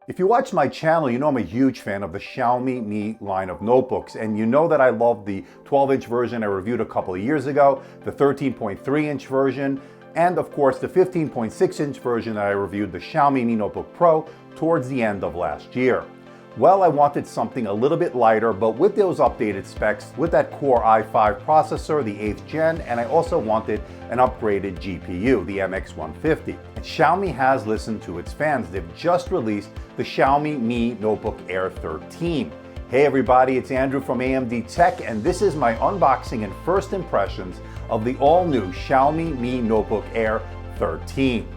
If you watch my channel, you know I'm a huge fan of the Xiaomi Mi line of notebooks, and you know that I love the 12-inch version I reviewed a couple of years ago, the 13.3-inch version, and of course the 15.6-inch version that I reviewed, the Xiaomi Mi Notebook Pro, towards the end of last year. Well, I wanted something a little bit lighter, but with those updated specs, with that Core i5 processor, the 8th gen, and I also wanted an upgraded GPU, the MX150. And Xiaomi has listened to its fans. They've just released the Xiaomi Mi Notebook Air 13. Hey everybody, it's Andrew from AMDtech, and this is my unboxing and first impressions of the all-new Xiaomi Mi Notebook Air 13.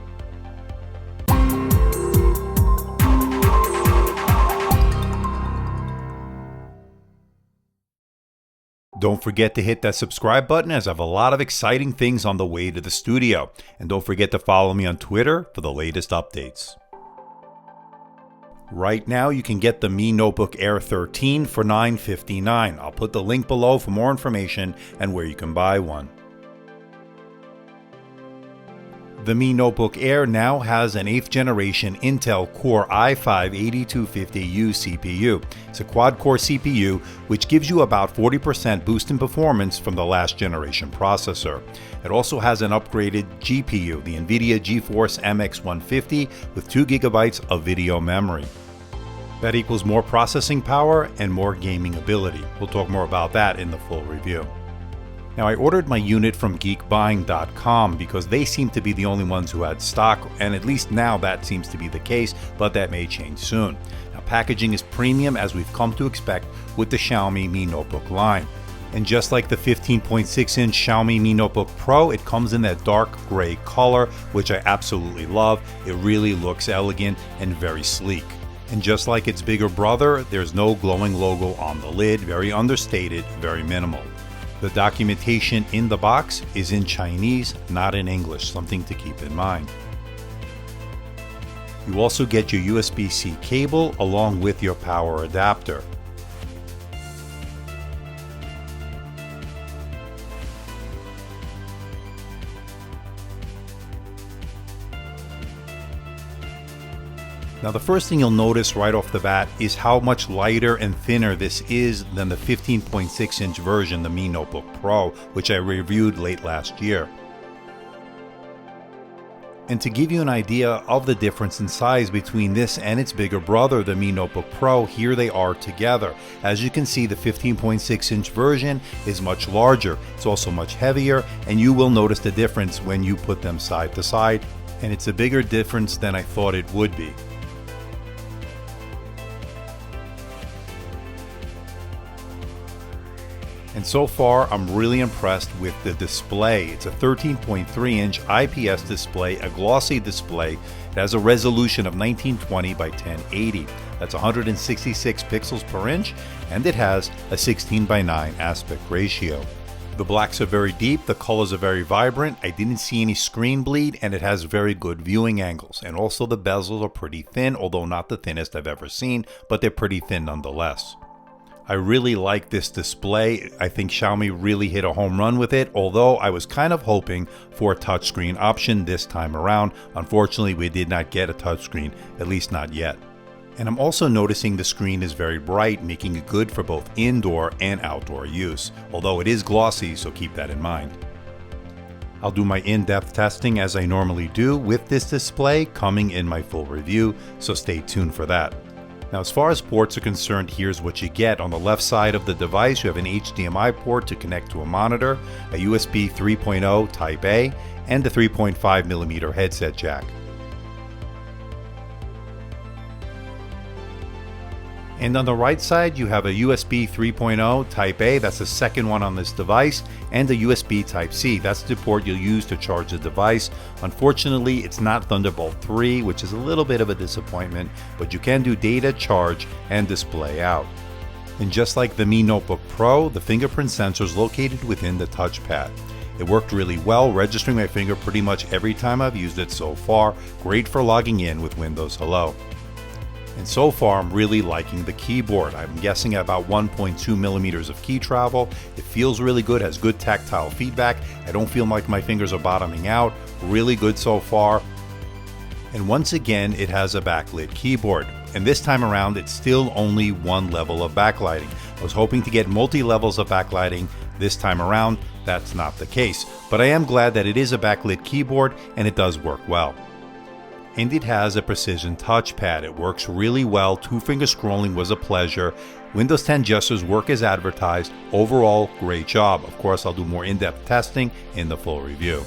Don't forget to hit that subscribe button, as I have a lot of exciting things on the way to the studio. And don't forget to follow me on Twitter for the latest updates. Right now you can get the Mi Notebook Air 13 for $959. I'll put the link below for more information and where you can buy one. The Mi Notebook Air now has an 8th generation Intel Core i5-8250U CPU. It's a quad-core CPU which gives you about 40% boost in performance from the last generation processor. It also has an upgraded GPU, the NVIDIA GeForce MX150, with 2 GB of video memory. That equals more processing power and more gaming ability. We'll talk more about that in the full review. Now, I ordered my unit from geekbuying.com because they seem to be the only ones who had stock, and at least now that seems to be the case, but that may change soon. Now, packaging is premium, as we've come to expect with the Xiaomi Mi Notebook line. And just like the 15.6-inch Xiaomi Mi Notebook Pro, it comes in that dark gray color, which I absolutely love. It really looks elegant and very sleek. And just like its bigger brother, there's no glowing logo on the lid, very understated, very minimal. The documentation in the box is in Chinese, not in English, something to keep in mind. You also get your USB-C cable along with your power adapter. Now, the first thing you'll notice right off the bat is how much lighter and thinner this is than the 15.6-inch version, the Mi Notebook Pro, which I reviewed late last year. And to give you an idea of the difference in size between this and its bigger brother, the Mi Notebook Pro, here they are together. As you can see, the 15.6-inch version is much larger. It's also much heavier, and you will notice the difference when you put them side to side. And it's a bigger difference than I thought it would be. And so far, I'm really impressed with the display. It's a 13.3-inch IPS display, a glossy display. It has a resolution of 1920 by 1080. That's 166 pixels per inch, and it has a 16 by 9 aspect ratio. The blacks are very deep, the colors are very vibrant, I didn't see any screen bleed, and it has very good viewing angles. And also the bezels are pretty thin, although not the thinnest I've ever seen, but they're pretty thin nonetheless. I really like this display. I think Xiaomi really hit a home run with it, although I was kind of hoping for a touchscreen option this time around. Unfortunately, we did not get a touchscreen, at least not yet. And I'm also noticing the screen is very bright, making it good for both indoor and outdoor use, although it is glossy, so keep that in mind. I'll do my in-depth testing as I normally do with this display coming in my full review, so stay tuned for that. Now, as far as ports are concerned, here's what you get. On the left side of the device, you have an HDMI port to connect to a monitor, a USB 3.0 Type A, and a 3.5mm headset jack. And on the right side, you have a USB 3.0 Type A, that's the second one on this device, and a USB Type C. That's the port you'll use to charge the device. Unfortunately, it's not Thunderbolt 3, which is a little bit of a disappointment, but you can do data, charge, and display out. And just like the Mi Notebook Pro, the fingerprint sensor is located within the touchpad. It worked really well, registering my finger pretty much every time I've used it so far. Great for logging in with Windows Hello. And so far, I'm really liking the keyboard. I'm guessing at about 1.2 millimeters of key travel. It feels really good, has good tactile feedback. I don't feel like my fingers are bottoming out. Really good so far. And once again, it has a backlit keyboard. And this time around, it's still only one level of backlighting. I was hoping to get multi-levels of backlighting. This time around, that's not the case. But I am glad that it is a backlit keyboard and it does work well. And it has a precision touchpad. It works really well. Two-finger scrolling was a pleasure. Windows 10 gestures work as advertised. Overall, great job. Of course, I'll do more in-depth testing in the full review.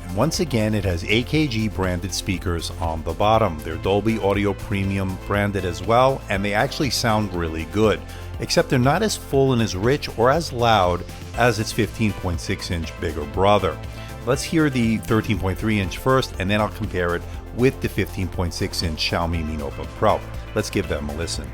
And once again, it has AKG branded speakers on the bottom. They're Dolby Audio Premium branded as well, and they actually sound really good. Except they're not as full and as rich or as loud as its 15.6-inch bigger brother. Let's hear the 13.3-inch first, and then I'll compare it with the 15.6-inch Xiaomi Mi Notebook Pro. Let's give them a listen.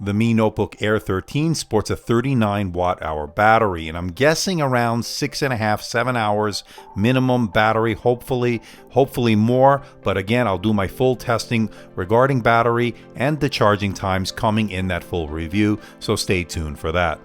The Mi Notebook Air 13 sports a 39 watt-hour battery, and I'm guessing around 6.5–7 hours minimum battery, hopefully more, but again, I'll do my full testing regarding battery and the charging times coming in that full review, so stay tuned for that.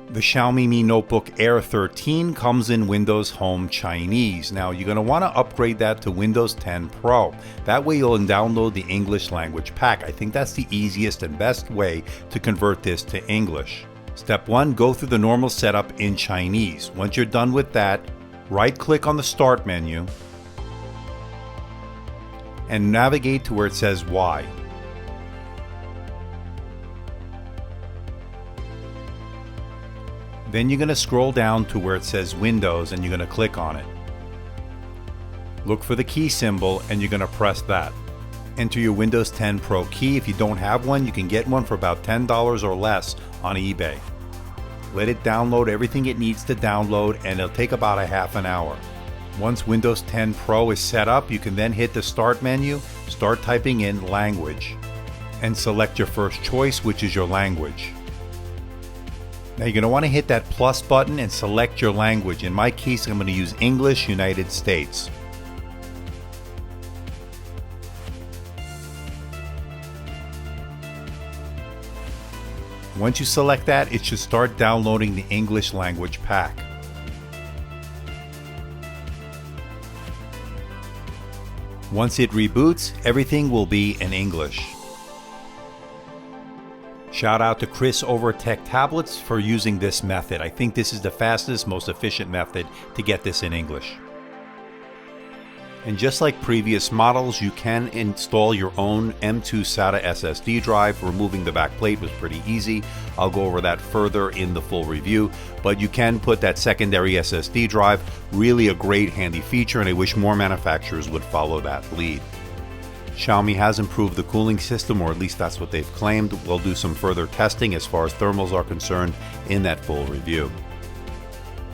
The Xiaomi Mi Notebook Air 13 comes in Windows Home Chinese. Now, you're going to want to upgrade that to Windows 10 Pro. That way you'll download the English language pack. I think that's the easiest and best way to convert this to English. Step 1, go through the normal setup in Chinese. Once you're done with that, right-click on the Start menu and navigate to where it says Y. Then you're going to scroll down to where it says Windows and you're going to click on it. Look for the key symbol and you're going to press that. Enter your Windows 10 Pro key. If you don't have one, you can get one for about $10 or less on eBay. Let it download everything it needs to download and it'll take about a half an hour. Once Windows 10 Pro is set up, you can then hit the Start menu, start typing in language, and select your first choice, which is your language. Now you're going to want to hit that plus button and select your language. In my case, I'm going to use English United States. Once you select that, it should start downloading the English language pack. Once it reboots, everything will be in English. Shout out to Chris over at Tech Tablets for using this method. I think this is the fastest, most efficient method to get this in English. And just like previous models, you can install your own M2 SATA SSD drive. Removing the back plate was pretty easy. I'll go over that further in the full review, but you can put that secondary SSD drive. Really a great handy feature, and I wish more manufacturers would follow that lead. Xiaomi has improved the cooling system, or at least that's what they've claimed. We'll do some further testing as far as thermals are concerned in that full review.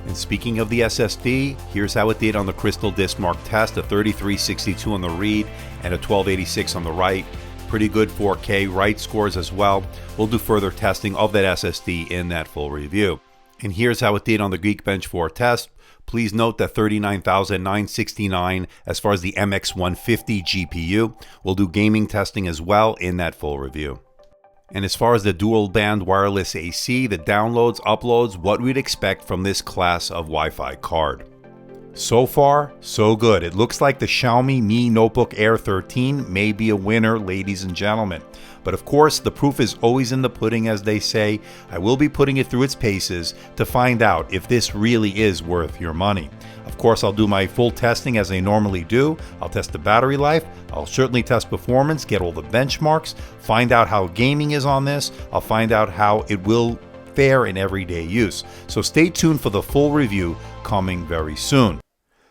And speaking of the SSD, here's how it did on the Crystal Disk Mark test, a 3362 on the read and a 1286 on the write. Pretty good 4K write scores as well. We'll do further testing of that SSD in that full review. And here's how it did on the Geekbench 4 test. Please note that 39,969 as far as the MX150 GPU. We'll do gaming testing as well in that full review. And as far as the dual band wireless AC, the downloads, uploads, what we'd expect from this class of Wi-Fi card. So far, so good. It looks like the Xiaomi Mi Notebook Air 13 may be a winner, ladies and gentlemen. But of course, the proof is always in the pudding, as they say. I will be putting it through its paces to find out if this really is worth your money. Of course, I'll do my full testing as I normally do. I'll test the battery life. I'll certainly test performance, get all the benchmarks, find out how gaming is on this. I'll find out how it will fair in everyday use. So stay tuned for the full review coming very soon.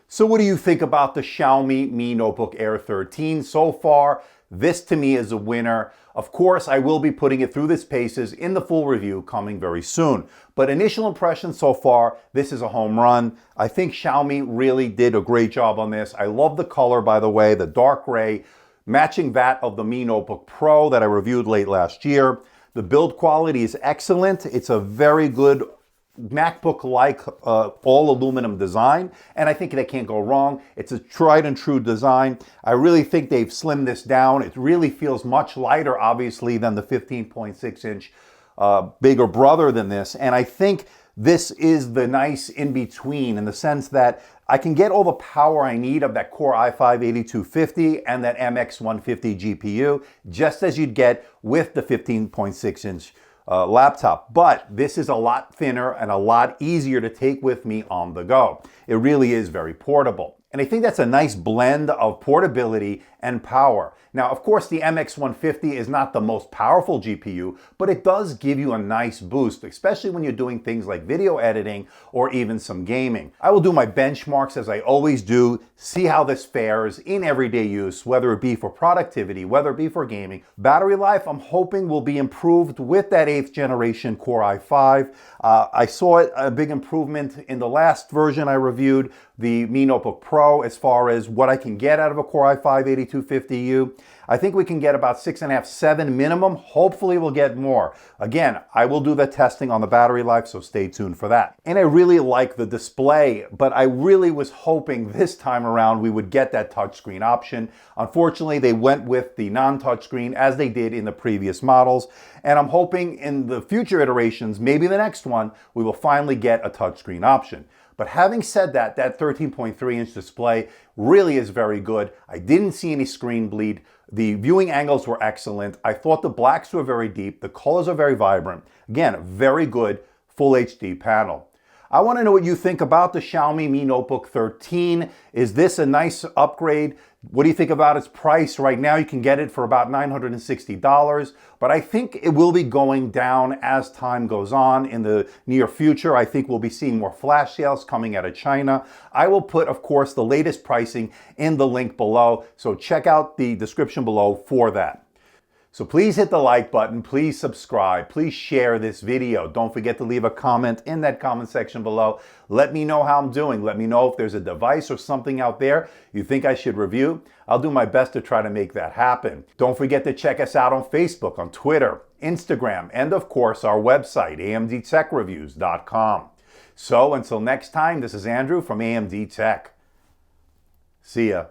So what do you think about the Xiaomi Mi Notebook Air 13? So far, this to me is a winner. Of course, I will be putting it through its paces in the full review coming very soon. But initial impressions so far, this is a home run. I think Xiaomi really did a great job on this. I love the color, by the way, the dark gray, matching that of the Mi Notebook Pro that I reviewed late last year. The build quality is excellent. It's a very good MacBook-like all aluminum design, and I think they can't go wrong. It's a tried and true design. I really think they've slimmed this down. It really feels much lighter, obviously, than the 15.6-inch bigger brother than this, and I think this is the nice in-between in the sense that I can get all the power I need of that Core i5-8250 and that MX150 GPU, just as you'd get with the 15.6-inch laptop. But this is a lot thinner and a lot easier to take with me on the go. It really is very portable. And I think that's a nice blend of portability and power. Now, of course, the MX150 is not the most powerful GPU, but it does give you a nice boost, especially when you're doing things like video editing or even some gaming. I will do my benchmarks as I always do, see how this fares in everyday use, whether it be for productivity, whether it be for gaming. Battery life, I'm hoping will be improved with that 8th generation Core i5. I saw a big improvement in the last version I reviewed, the Mi Notebook Pro, as far as what I can get out of a Core i5-8250U. I think we can get about 6.5, 7 minimum. Hopefully we'll get more. Again, I will do the testing on the battery life, so stay tuned for that. And I really like the display, but I really was hoping this time around we would get that touchscreen option. Unfortunately, they went with the non-touchscreen as they did in the previous models. And I'm hoping in the future iterations, maybe the next one, we will finally get a touchscreen option. But having said that, that 13.3-inch display really is very good. I didn't see any screen bleed. The viewing angles were excellent. I thought the blacks were very deep. The colors are very vibrant. Again, very good full HD panel. I want to know what you think about the Xiaomi Mi Notebook 13. Is this a nice upgrade? What do you think about its price? Right now you can get it for about $960, but I think it will be going down as time goes on in the near future. I think we'll be seeing more flash sales coming out of China. I will put, of course, the latest pricing in the link below, so check out the description below for that. So please hit the like button, please subscribe, please share this video. Don't forget to leave a comment in that comment section below. Let me know how I'm doing. Let me know if there's a device or something out there you think I should review. I'll do my best to try to make that happen. Don't forget to check us out on Facebook, on Twitter, Instagram, and of course our website, AMDtechreviews.com. So until next time, this is Andrew from AMDtech. See ya.